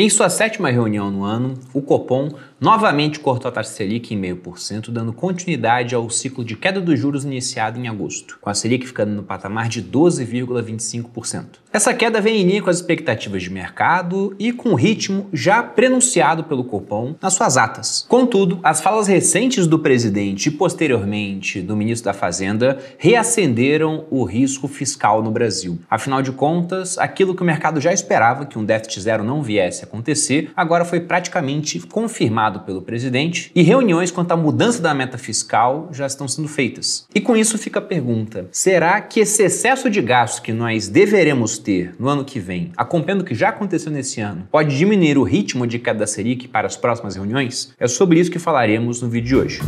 Em sua 7ª reunião no ano, o Copom novamente cortou a taxa Selic em 0,5%, dando continuidade ao ciclo de queda dos juros iniciado em agosto, com a Selic ficando no patamar de 12,25%. Essa queda vem em linha com as expectativas de mercado e com o ritmo já prenunciado pelo Copom nas suas atas. Contudo, as falas recentes do presidente e posteriormente do ministro da Fazenda reacenderam o risco fiscal no Brasil. Afinal de contas, aquilo que o mercado já esperava, que um déficit zero não viesse a acontecer, agora foi praticamente confirmado pelo presidente e reuniões quanto à mudança da meta fiscal já estão sendo feitas. E com isso fica a pergunta: será que esse excesso de gasto que nós deveremos ter no ano que vem, acompanhando o que já aconteceu nesse ano, pode diminuir o ritmo de queda da Selic para as próximas reuniões? É sobre isso que falaremos no vídeo de hoje.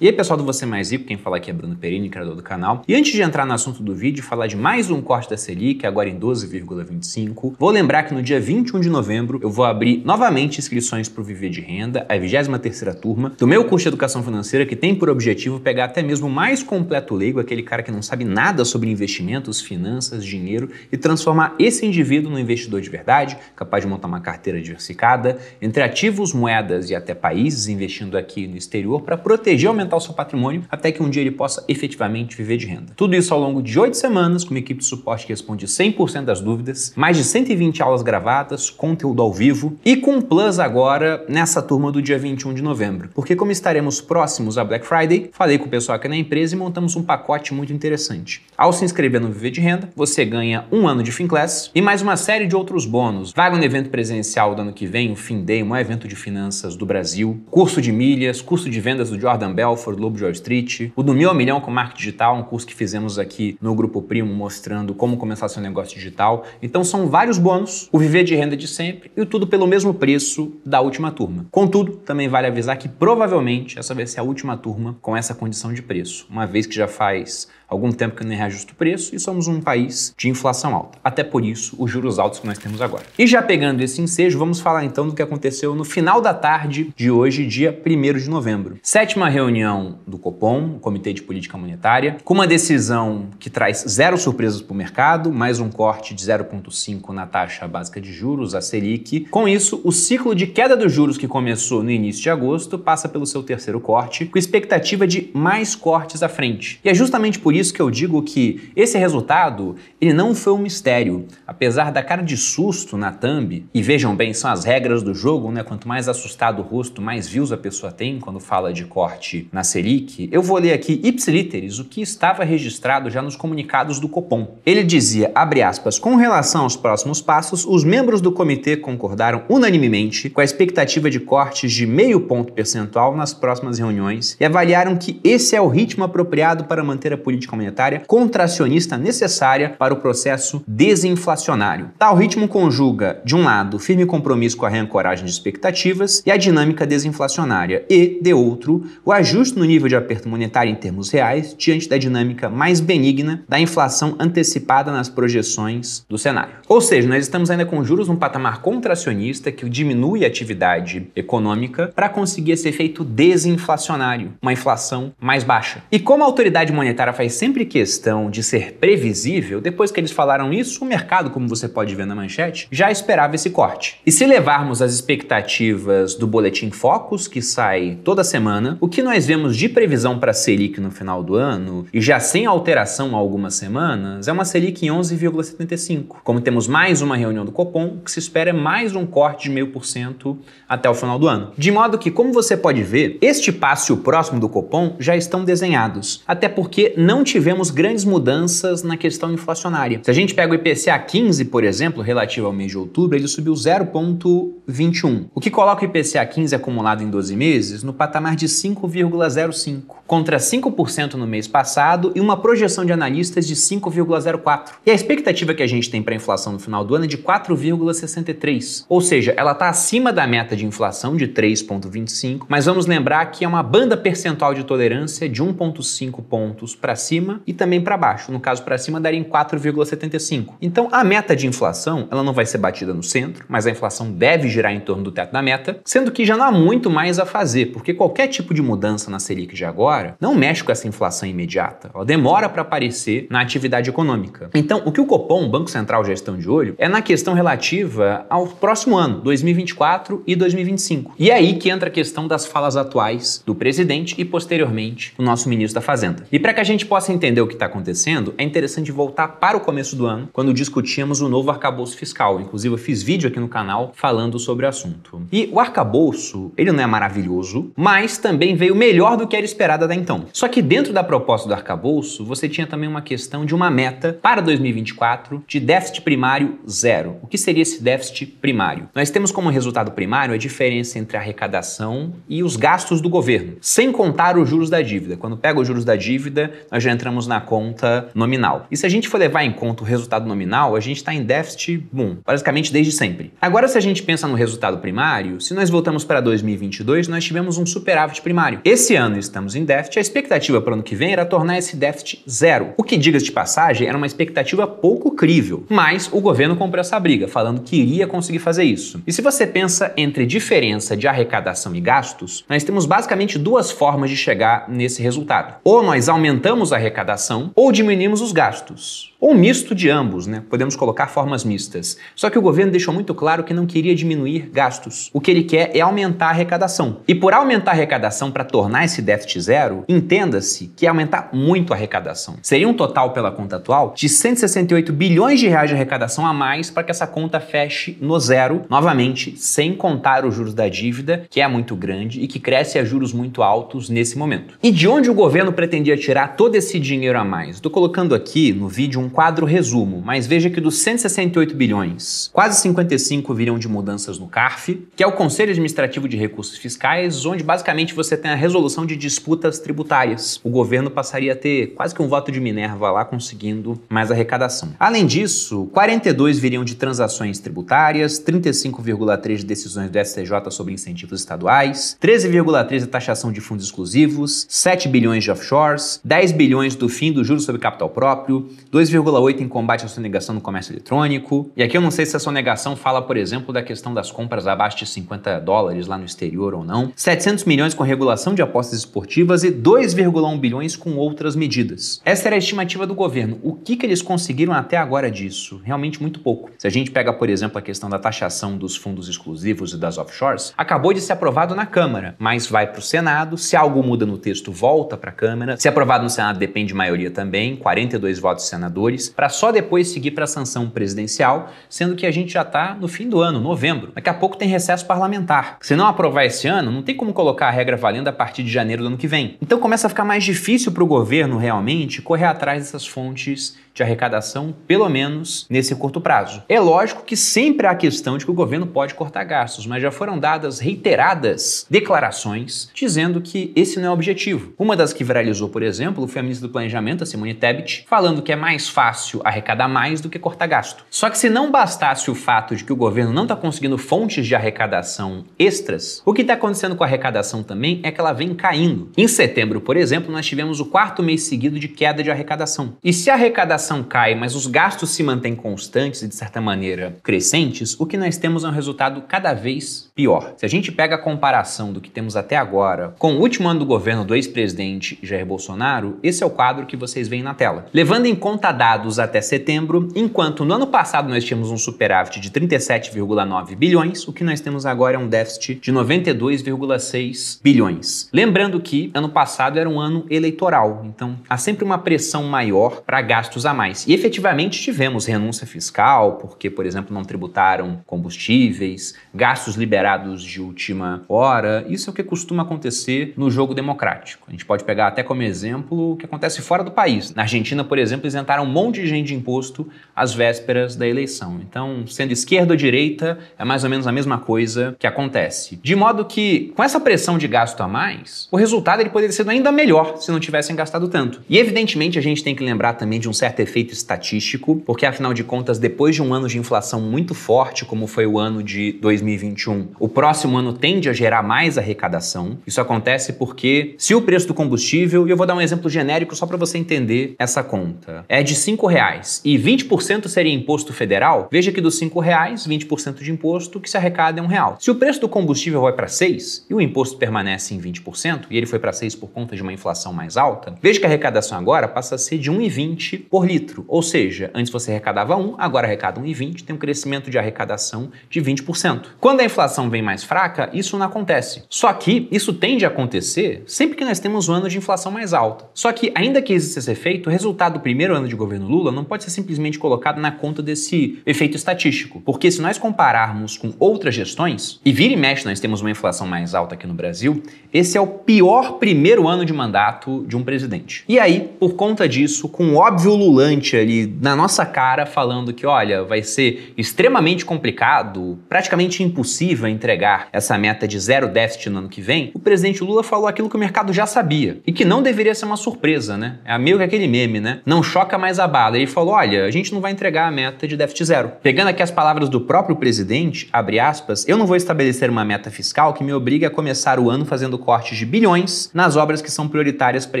E aí pessoal do Você Mais Rico, quem fala aqui é Bruno Perini, criador do canal. E antes de entrar no assunto do vídeo e falar de mais um corte da Selic, agora em 12,25, vou lembrar que no dia 21 de novembro eu vou abrir novamente inscrições para o Viver de Renda, a 23ª turma do meu curso de Educação Financeira, que tem por objetivo pegar até mesmo o mais completo leigo, aquele cara que não sabe nada sobre investimentos, finanças, dinheiro, e transformar esse indivíduo num investidor de verdade, capaz de montar uma carteira diversificada, entre ativos, moedas e até países, investindo aqui no exterior para proteger e aumentar o seu patrimônio até que um dia ele possa efetivamente viver de renda. Tudo isso ao longo de 8 semanas, com uma equipe de suporte que responde 100% das dúvidas, mais de 120 aulas gravadas, conteúdo ao vivo e com plus agora nessa turma do dia 21 de novembro. Porque como estaremos próximos à Black Friday, falei com o pessoal aqui na empresa e montamos um pacote muito interessante. Ao se inscrever no Viver de Renda, você ganha um ano de Finclass e mais uma série de outros bônus. Vaga no evento presencial do ano que vem, o FinDay, o maior evento de finanças do Brasil, curso de milhas, curso de vendas do Jordan Belfort, do Lobo de Wall Street, o do 1.000 ao milhão com marketing digital, um curso que fizemos aqui no Grupo Primo mostrando como começar seu negócio digital. Então são vários bônus, o Viver de Renda de sempre e tudo pelo mesmo preço da última turma. Contudo, também vale avisar que provavelmente essa vai ser a última turma com essa condição de preço, uma vez que já faz algum tempo que não reajusta o preço e somos um país de inflação alta. Até por isso, os juros altos que nós temos agora. E já pegando esse ensejo, vamos falar então do que aconteceu no final da tarde de hoje, dia 1º de novembro. 7ª reunião do Copom, o Comitê de Política Monetária, com uma decisão que traz zero surpresas para o mercado, mais um corte de 0,5 na taxa básica de juros, a Selic. Com isso, o ciclo de queda dos juros que começou no início de agosto passa pelo seu 3º corte, com expectativa de mais cortes à frente. E é justamente por isso que eu digo que esse resultado, ele não foi um mistério. Apesar da cara de susto na thumb, e vejam bem, são as regras do jogo, né? Quanto mais assustado o rosto, mais views a pessoa tem quando fala de corte na Selic. Eu vou ler aqui ipsiliteris o que estava registrado já nos comunicados do Copom. Ele dizia, abre aspas, com relação aos próximos passos, os membros do comitê concordaram unanimemente com a expectativa de cortes de 0,5 ponto percentual nas próximas reuniões e avaliaram que esse é o ritmo apropriado para manter a política monetária contracionista necessária para o processo desinflacionário. Tal ritmo conjuga, de um lado, o firme compromisso com a reancoragem de expectativas e a dinâmica desinflacionária e, de outro, o ajuste no nível de aperto monetário em termos reais diante da dinâmica mais benigna da inflação antecipada nas projeções do cenário. Ou seja, nós estamos ainda com juros num patamar contracionista que diminui a atividade econômica para conseguir esse efeito desinflacionário, uma inflação mais baixa. E como a autoridade monetária faz sempre questão de ser previsível, depois que eles falaram isso, o mercado, como você pode ver na manchete, já esperava esse corte. E se levarmos as expectativas do Boletim Focus, que sai toda semana, o que nós vemos de previsão para a Selic no final do ano, e já sem alteração há algumas semanas, é uma Selic em 11,75. Como temos mais uma reunião do Copom, o que se espera é mais um corte de 0,5% até o final do ano. De modo que, como você pode ver, este passo e o próximo do Copom já estão desenhados, até porque não tivemos grandes mudanças na questão inflacionária. Se a gente pega o IPCA 15, por exemplo, relativo ao mês de outubro, ele subiu 0,21, o que coloca o IPCA 15 acumulado em 12 meses no patamar de 5,05, contra 5% no mês passado e uma projeção de analistas de 5,04. E a expectativa que a gente tem para a inflação no final do ano é de 4,63, ou seja, ela está acima da meta de inflação de 3,25, mas vamos lembrar que é uma banda percentual de tolerância de 1,5 pontos para cima cima e também para baixo. No caso, para cima daria em 4,75. Então, a meta de inflação, ela não vai ser batida no centro, mas a inflação deve girar em torno do teto da meta, sendo que já não há muito mais a fazer, porque qualquer tipo de mudança na Selic de agora não mexe com essa inflação imediata. Ela demora para aparecer na atividade econômica. Então, o que o Copom, o Banco Central, já estão de olho é na questão relativa ao próximo ano, 2024 e 2025. E é aí que entra a questão das falas atuais do presidente e, posteriormente, o nosso ministro da Fazenda. E para que a gente possa entender o que está acontecendo, é interessante voltar para o começo do ano, quando discutíamos o novo arcabouço fiscal. Inclusive, eu fiz vídeo aqui no canal falando sobre o assunto. E o arcabouço, ele não é maravilhoso, mas também veio melhor do que era esperado até então. Só que dentro da proposta do arcabouço, você tinha também uma questão de uma meta para 2024 de déficit primário zero. O que seria esse déficit primário? Nós temos como resultado primário a diferença entre a arrecadação e os gastos do governo, sem contar os juros da dívida. Quando pega os juros da dívida, nós já entramos na conta nominal. E se a gente for levar em conta o resultado nominal, a gente está em déficit, basicamente desde sempre. Agora, se a gente pensa no resultado primário, se nós voltamos para 2022, nós tivemos um superávit primário. Esse ano estamos em déficit, a expectativa para o ano que vem era tornar esse déficit zero. O que, diga-se de passagem, era uma expectativa pouco crível, mas o governo comprou essa briga, falando que iria conseguir fazer isso. E se você pensa entre diferença de arrecadação e gastos, nós temos basicamente duas formas de chegar nesse resultado. Ou nós aumentamos a arrecadação, ou diminuímos os gastos. Ou um misto de ambos, né? Podemos colocar formas mistas. Só que o governo deixou muito claro que não queria diminuir gastos. O que ele quer é aumentar a arrecadação. E por aumentar a arrecadação para tornar esse déficit zero, entenda-se que é aumentar muito a arrecadação. Seria um total, pela conta atual, de 168 bilhões de reais de arrecadação a mais para que essa conta feche no zero, novamente, sem contar os juros da dívida, que é muito grande e que cresce a juros muito altos nesse momento. E de onde o governo pretendia tirar todo esse dinheiro a mais? Estou colocando aqui no vídeo um quadro resumo, mas veja que dos 168 bilhões, quase 55 viriam de mudanças no CARF, que é o Conselho Administrativo de Recursos Fiscais, onde basicamente você tem a resolução de disputas tributárias. O governo passaria a ter quase que um voto de Minerva lá, conseguindo mais arrecadação. Além disso, 42 viriam de transações tributárias, 35,3 de decisões do STJ sobre incentivos estaduais, 13,3 de taxação de fundos exclusivos, 7 bilhões de offshores, 10 bilhões do fim do juros sobre capital próprio, 2,8 em combate à sonegação no comércio eletrônico. E aqui eu não sei se a sonegação fala, por exemplo, da questão das compras abaixo de $50 lá no exterior ou não. 700 milhões com regulação de apostas esportivas e 2,1 bilhões com outras medidas. Essa era a estimativa do governo. O que eles conseguiram até agora disso? Realmente muito pouco. Se a gente pega, por exemplo, a questão da taxação dos fundos exclusivos e das offshores, acabou de ser aprovado na Câmara, mas vai para o Senado. Se algo muda no texto, volta para a Câmara. Se aprovado no Senado, depende de maioria também, 42 votos de senadores, para só depois seguir para a sanção presidencial, sendo que a gente já está no fim do ano, novembro. Daqui a pouco tem recesso parlamentar. Se não aprovar esse ano, não tem como colocar a regra valendo a partir de janeiro do ano que vem. Então começa a ficar mais difícil para o governo realmente correr atrás dessas fontes de arrecadação, pelo menos nesse curto prazo. É lógico que sempre há a questão de que o governo pode cortar gastos, mas já foram dadas reiteradas declarações dizendo que esse não é o objetivo. Uma das que viralizou, por exemplo, foi a ministra do Planejamento, a Simone Tebet, falando que é mais fácil arrecadar mais do que cortar gasto. Só que se não bastasse o fato de que o governo não está conseguindo fontes de arrecadação extras, o que está acontecendo com a arrecadação também é que ela vem caindo. Em setembro, por exemplo, nós tivemos o 4º mês seguido de queda de arrecadação. E se a arrecadação cai, mas os gastos se mantêm constantes e, de certa maneira, crescentes, o que nós temos é um resultado cada vez pior. Se a gente pega a comparação do que temos até agora com o último ano do governo do ex-presidente Jair Bolsonaro, esse é o quadro que vocês veem na tela. Levando em conta dados até setembro, enquanto no ano passado nós tínhamos um superávit de 37,9 bilhões, o que nós temos agora é um déficit de 92,6 bilhões. Lembrando que ano passado era um ano eleitoral, então há sempre uma pressão maior para gastos a mais. E efetivamente tivemos renúncia fiscal, porque, por exemplo, não tributaram combustíveis, gastos liberados de última hora. Isso é o que costuma acontecer no jogo democrático. A gente pode pegar até como exemplo o que acontece fora do país. Na Argentina, por exemplo, isentaram um monte de gente de imposto às vésperas da eleição. Então, sendo esquerda ou direita, é mais ou menos a mesma coisa que acontece. De modo que, com essa pressão de gasto a mais, o resultado ele poderia ser ainda melhor se não tivessem gastado tanto. E, evidentemente, a gente tem que lembrar também de um certo efeito estatístico, porque, afinal de contas, depois de um ano de inflação muito forte, como foi o ano de 2021, o próximo ano tende a gerar mais arrecadação. Isso acontece porque, se o preço do combustível, e eu vou dar um exemplo genérico numérico só para você entender essa conta. É de R$5 e 20% seria imposto federal. Veja que dos R$5, 20% de imposto que se arrecada é R$1. Se o preço do combustível vai para 6 e o imposto permanece em 20% e ele foi para 6 por conta de uma inflação mais alta, veja que a arrecadação agora passa a ser de 1,20 por litro. Ou seja, antes você arrecadava 1, agora arrecada 1,20, tem um crescimento de arrecadação de 20%. Quando a inflação vem mais fraca, isso não acontece. Só que isso tende a acontecer sempre que nós temos um ano de inflação mais alta. Só que, ainda que exista esse efeito, o resultado do primeiro ano de governo Lula não pode ser simplesmente colocado na conta desse efeito estatístico. Porque se nós compararmos com outras gestões, e vira e mexe nós temos uma inflação mais alta aqui no Brasil, esse é o pior primeiro ano de mandato de um presidente. E aí, por conta disso, com um óbvio lulante ali na nossa cara, falando que, olha, vai ser extremamente complicado, praticamente impossível entregar essa meta de zero déficit no ano que vem, o presidente Lula falou aquilo que o mercado já sabia e que não deveria ser uma surpresa, né? É meio que aquele meme, né? Não choca mais a bala. Ele falou, olha, a gente não vai entregar a meta de déficit zero. Pegando aqui as palavras do próprio presidente, abre aspas, eu não vou estabelecer uma meta fiscal que me obrigue a começar o ano fazendo cortes de bilhões nas obras que são prioritárias para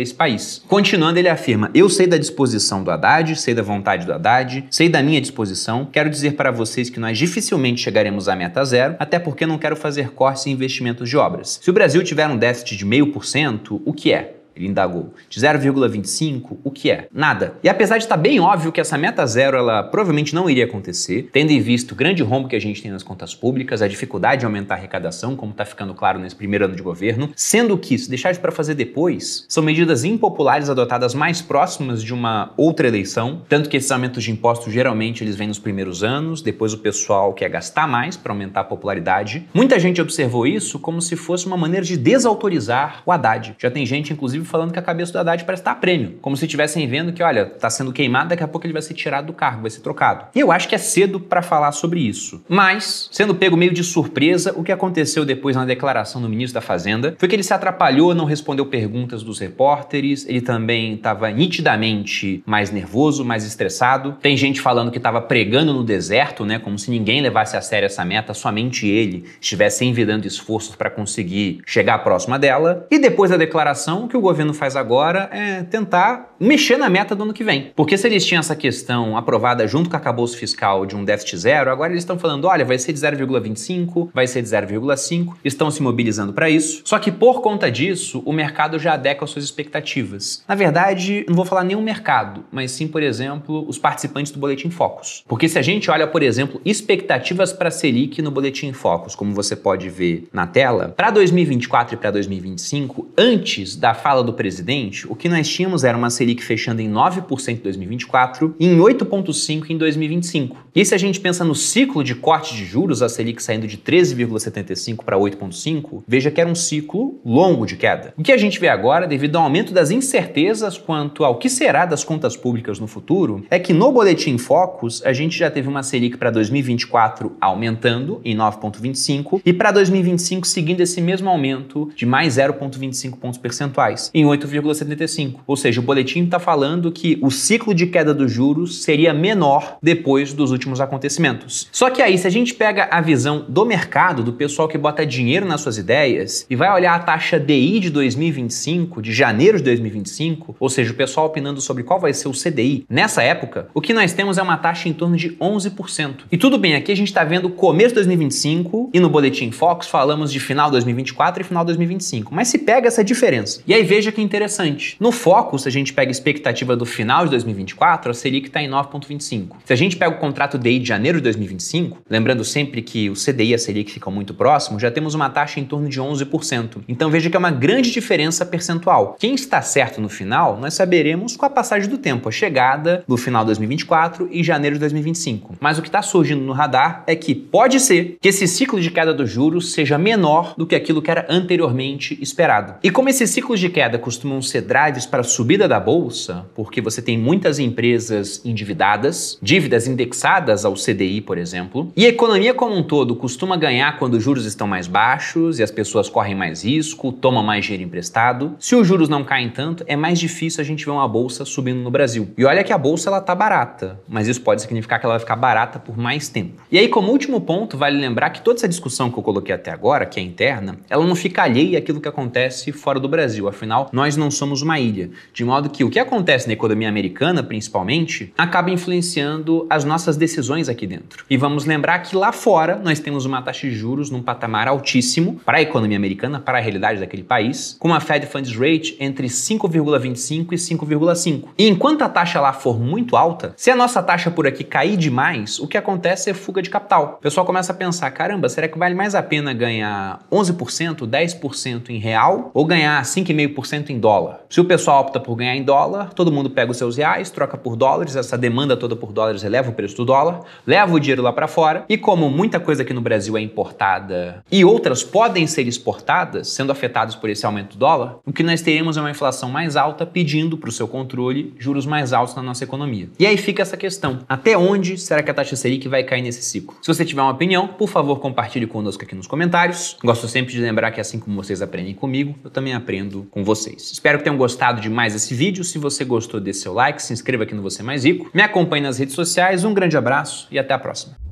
esse país. Continuando, ele afirma, eu sei da disposição do Haddad, sei da vontade do Haddad, sei da minha disposição, quero dizer para vocês que nós dificilmente chegaremos à meta zero, até porque não quero fazer cortes em investimentos de obras. Se o Brasil tiver um déficit de 0,5%, o que é? Ele indagou. De 0,25, o que é? Nada. E apesar de estar bem óbvio que essa meta zero, ela provavelmente não iria acontecer, tendo em vista o grande rombo que a gente tem nas contas públicas, a dificuldade de aumentar a arrecadação, como está ficando claro nesse primeiro ano de governo, sendo que, se deixar isso para fazer depois, são medidas impopulares adotadas mais próximas de uma outra eleição, tanto que esses aumentos de impostos geralmente eles vêm nos primeiros anos, depois o pessoal quer gastar mais para aumentar a popularidade. Muita gente observou isso como se fosse uma maneira de desautorizar o Haddad. Já tem gente, inclusive, falando que a cabeça do Haddad parece estar a prêmio, como se estivessem vendo que, olha, está sendo queimado, daqui a pouco ele vai ser tirado do cargo, vai ser trocado. E eu acho que é cedo para falar sobre isso. Mas, sendo pego meio de surpresa, o que aconteceu depois na declaração do ministro da Fazenda foi que ele se atrapalhou, não respondeu perguntas dos repórteres, ele também estava nitidamente mais nervoso, mais estressado. Tem gente falando que estava pregando no deserto, né, como se ninguém levasse a sério essa meta, somente ele estivesse envidando esforços para conseguir chegar próxima dela. E depois da declaração, o que o governo faz agora é tentar mexer na meta do ano que vem. Porque se eles tinham essa questão aprovada junto com o arcabouço fiscal de um déficit zero, agora eles estão falando, olha, vai ser de 0,25, vai ser de 0,5, estão se mobilizando para isso. Só que por conta disso, o mercado já adequa às suas expectativas. Na verdade, não vou falar nem o mercado, mas sim, por exemplo, os participantes do Boletim Focus. Porque se a gente olha, por exemplo, expectativas para a Selic no Boletim Focus, como você pode ver na tela, para 2024 e para 2025, antes da fala do presidente, o que nós tínhamos era uma Selic fechando em 9% em 2024 e em 8,5% em 2025. E se a gente pensa no ciclo de corte de juros, a Selic saindo de 13,75 para 8,5, veja que era um ciclo longo de queda. O que a gente vê agora, devido ao aumento das incertezas quanto ao que será das contas públicas no futuro, é que no Boletim Focus a gente já teve uma Selic para 2024 aumentando em 9,25 e para 2025 seguindo esse mesmo aumento de mais 0,25 pontos percentuais, em 8,75. Ou seja, o boletim está falando que o ciclo de queda dos juros seria menor depois dos últimos acontecimentos. Só que aí, se a gente pega a visão do mercado, do pessoal que bota dinheiro nas suas ideias, e vai olhar a taxa DI de 2025, de janeiro de 2025, ou seja, o pessoal opinando sobre qual vai ser o CDI, nessa época, o que nós temos é uma taxa em torno de 11%. E tudo bem, aqui a gente está vendo o começo de 2025, e no Boletim Focus falamos de final de 2024 e final de 2025. Mas se pega essa diferença. E aí veja que interessante. No Focus, se a gente pega a expectativa do final de 2024, a Selic está em 9,25. Se a gente pega o contrato DI de janeiro de 2025, lembrando sempre que o CDI e a Selic ficam muito próximos, já temos uma taxa em torno de 11%. Então veja que é uma grande diferença percentual. Quem está certo no final, nós saberemos com a passagem do tempo, a chegada do final de 2024 e janeiro de 2025. Mas o que está surgindo no radar é que pode ser que esse ciclo de queda dos juros seja menor do que aquilo que era anteriormente esperado. E como esses ciclos de queda costumam ser drives para a subida da bolsa, porque você tem muitas empresas endividadas, dívidas indexadas ligadas ao CDI, por exemplo. E a economia como um todo costuma ganhar quando os juros estão mais baixos e as pessoas correm mais risco, tomam mais dinheiro emprestado. Se os juros não caem tanto, é mais difícil a gente ver uma bolsa subindo no Brasil. E olha que a bolsa ela tá barata, mas isso pode significar que ela vai ficar barata por mais tempo. E aí, como último ponto, vale lembrar que toda essa discussão que eu coloquei até agora, que é interna, ela não fica alheia àquilo que acontece fora do Brasil. Afinal, nós não somos uma ilha. De modo que o que acontece na economia americana, principalmente, acaba influenciando as nossas decisões aqui dentro. E vamos lembrar que lá fora nós temos uma taxa de juros num patamar altíssimo para a economia americana, para a realidade daquele país, com uma Fed Funds Rate entre 5,25 e 5,5. E enquanto a taxa lá for muito alta, se a nossa taxa por aqui cair demais, o que acontece é fuga de capital. O pessoal começa a pensar, caramba, será que vale mais a pena ganhar 11%, 10% em real ou ganhar 5,5% em dólar? Se o pessoal opta por ganhar em dólar, todo mundo pega os seus reais, troca por dólares, essa demanda toda por dólares eleva o preço do dólar, leva o dinheiro lá para fora e como muita coisa aqui no Brasil é importada e outras podem ser exportadas, sendo afetadas por esse aumento do dólar, o que nós teremos é uma inflação mais alta pedindo para o seu controle juros mais altos na nossa economia. E aí fica essa questão, até onde será que a taxa Selic vai cair nesse ciclo? Se você tiver uma opinião, por favor, compartilhe conosco aqui nos comentários. Gosto sempre de lembrar que assim como vocês aprendem comigo, eu também aprendo com vocês. Espero que tenham gostado de mais esse vídeo. Se você gostou, dê seu like, se inscreva aqui no Você Mais Rico, me acompanhe nas redes sociais, um grande abraço e até a próxima.